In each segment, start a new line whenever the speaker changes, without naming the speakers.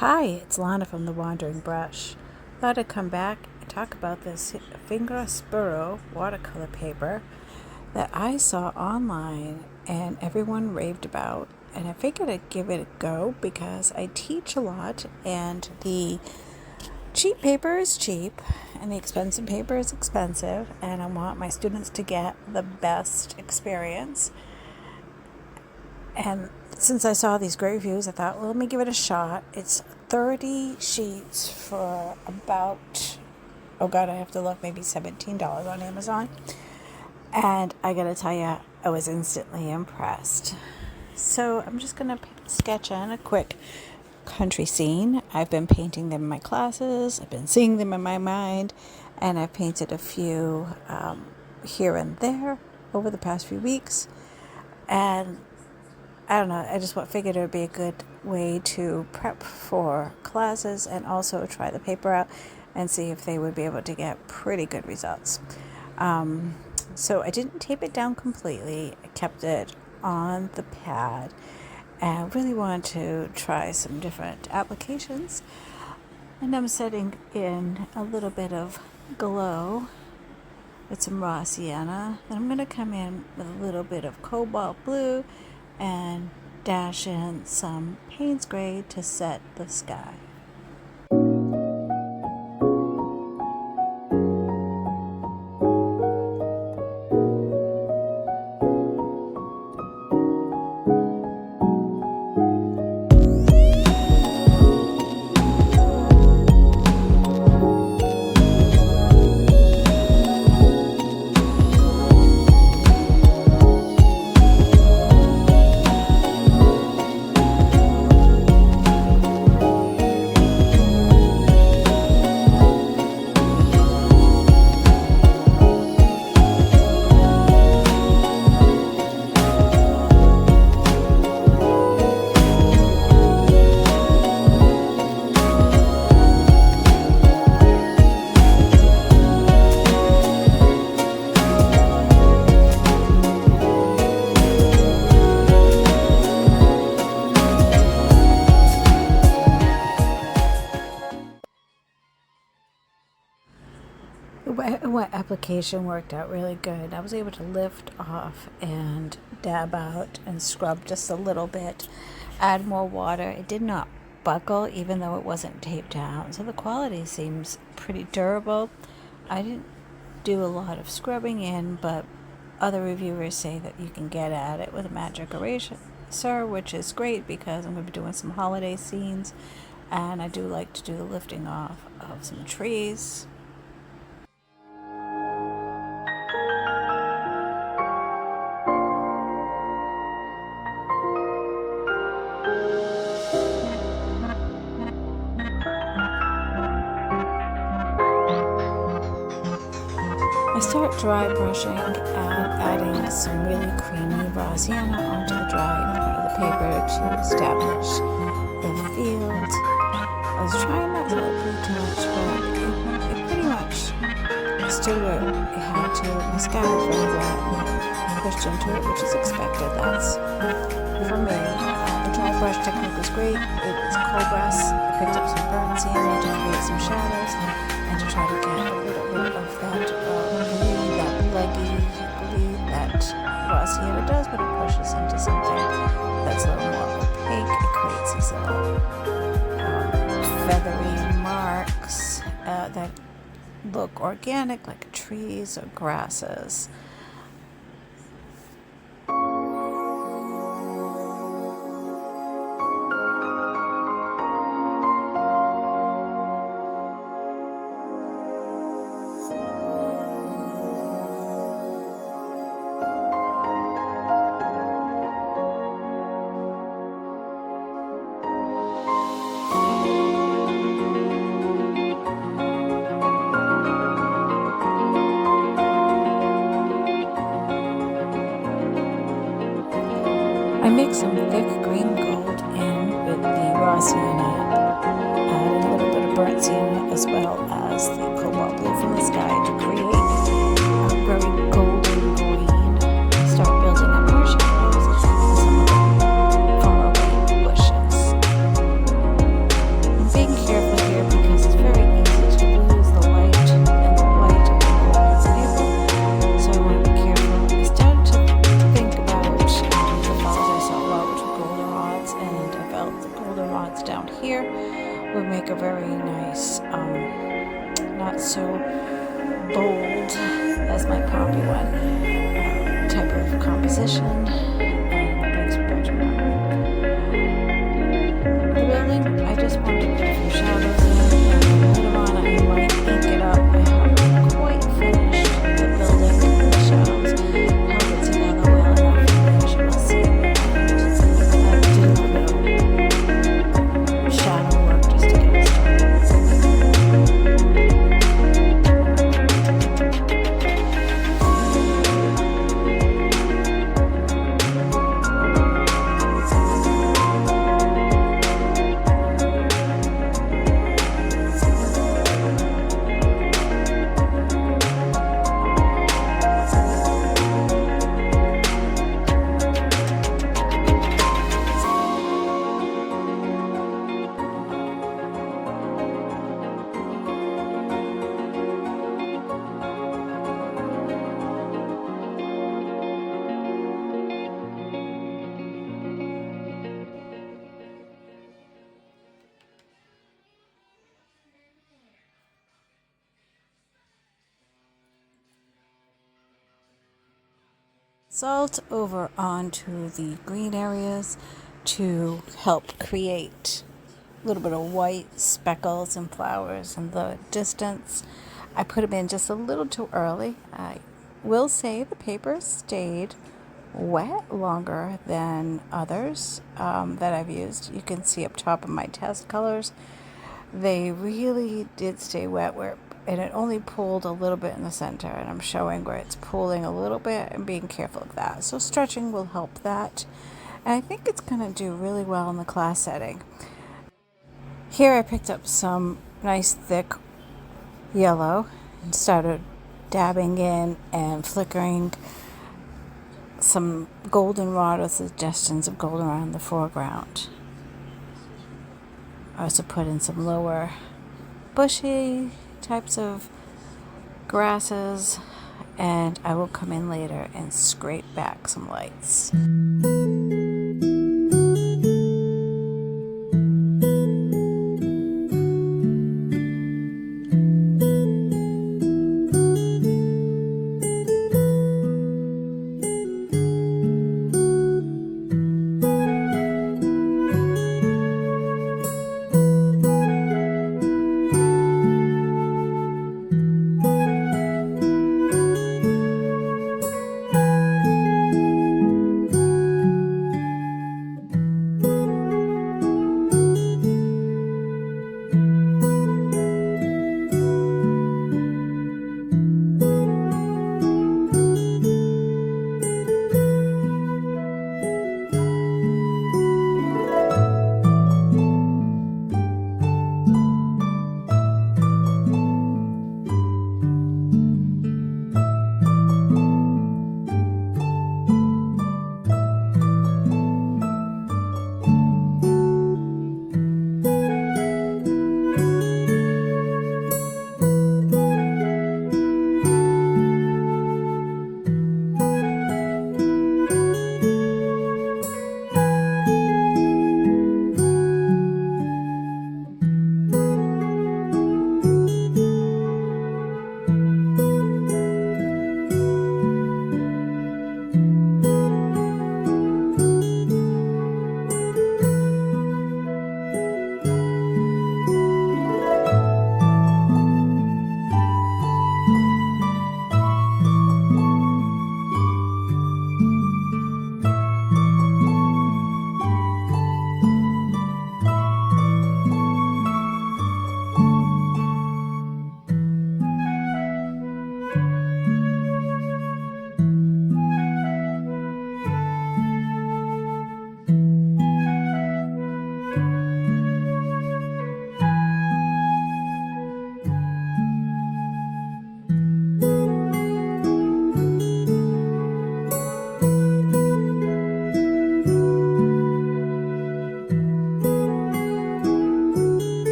Hi, it's Lana from The Wandering Brush. Thought I'd come back and talk about this Fingraspuro watercolor paper that I saw online and everyone raved about. And I figured I'd give it a go because I teach a lot and the cheap paper is cheap and the expensive paper is expensive, and I want my students to get the best experience. And since I saw these great reviews, I thought, well, let me give it a shot. It's 30 sheets for about, oh God, I have to look, maybe $17 on Amazon. And I gotta tell you, I was instantly impressed. So I'm just gonna sketch in a quick country scene. I've been painting them in my classes, I've been seeing them in my mind, and I've painted a few here and there over the past few weeks. And I don't know, I just figured it would be a good way to prep for classes and also try the paper out and see if they would be able to get pretty good results. So I didn't tape it down completely. I kept it on the pad and I really wanted to try some different applications. And I'm setting in a little bit of glow with some raw sienna. Then I'm going to come in with a little bit of cobalt blue and dash in some Payne's gray to set the sky. The wet application worked out really good. I was able to lift off and dab out and scrub just a little bit, add more water. It did not buckle even though it wasn't taped down, so the quality seems pretty durable. I didn't do a lot of scrubbing in, but other reviewers say that you can get at it with a magic eraser, which is great because I'm going to be doing some holiday scenes and I do like to do the lifting off of some trees. I start dry brushing and adding some really creamy raw sienna onto the dry part of the paper to establish the field. I was trying not to let glue too much, but it pretty much stood where it had to. My sky was very wet and pushed into it, which is expected. That's for me. The dry brush technique was great. It was cold press. I picked up some burnt sienna to create some shadows and to try to get a little bit of that leggy bleed that raw sienna does, but it pushes into something that's a little more opaque. It creates these little feathery marks that look organic, like trees or grasses. I mixed some thick green gold in with the raw sienna, added a little bit of burnt sienna as well as the cobalt blue from the sky to create a very golden green. Start building up more shadows and some of the far away bushes. backroads down here would make a very nice, not so bold as my poppy one, type of composition. And that makes me better. The building, I just wanted to put a few shadows in, and later on I might ink it up. I haven't quite finished the building and the shadows, held it together well enough that you will see it. I did a little shadow work just to get it started. Salt over onto the green areas to help create a little bit of white speckles and flowers in the distance. I put them in just a little too early. I will say the paper stayed wet longer than others that I've used. You can see up top of my test colors, they really did stay wet and it only pulled a little bit in the center, and I'm showing where it's pulling a little bit and being careful of that. So stretching will help that, and I think it's going to do really well in the class setting. Here I picked up some nice thick yellow and started dabbing in and flickering some goldenrod with suggestions of goldenrod in the foreground. I also put in some lower bushy types of grasses, and I will come in later and scrape back some lights.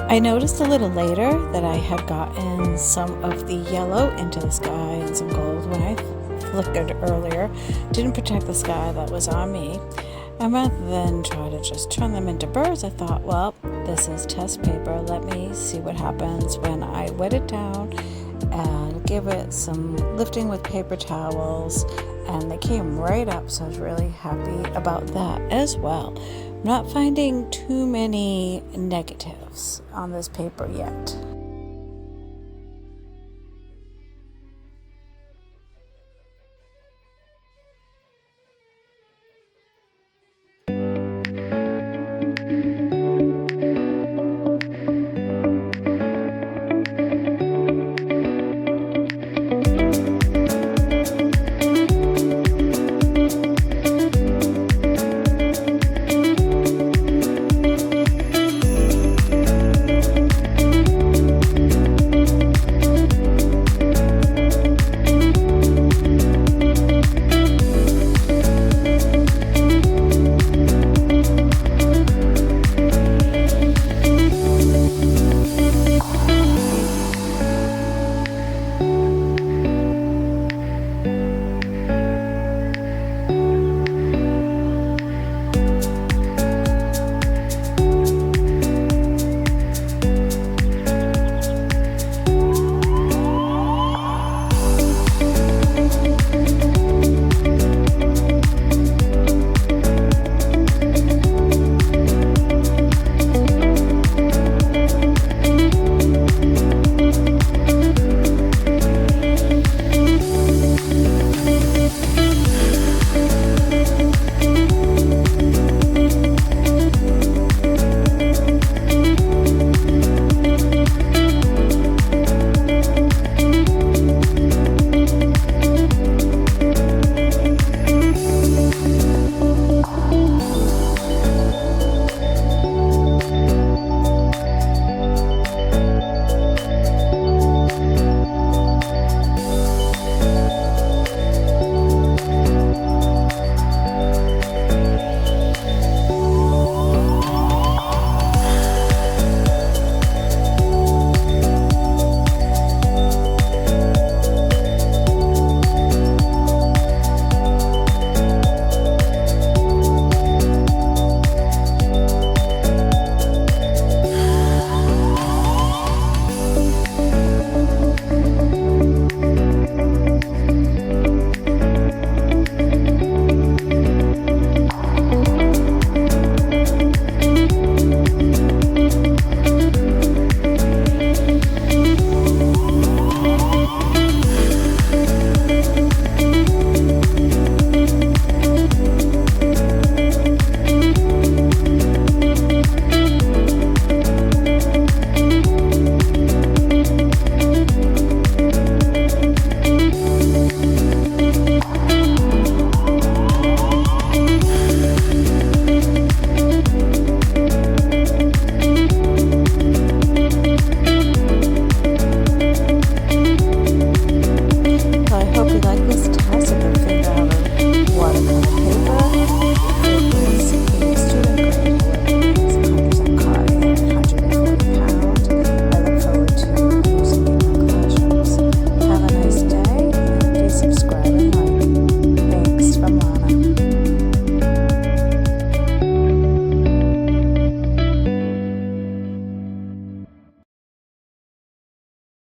I noticed a little later that I had gotten some of the yellow into the sky and some gold when I flickered earlier. Didn't protect the sky that was on me. And rather than try to just turn them into birds, I thought, well, this is test paper. Let me see what happens when I wet it down and give it some lifting with paper towels. And they came right up, so I was really happy about that as well. I'm not finding too many negatives on this paper yet.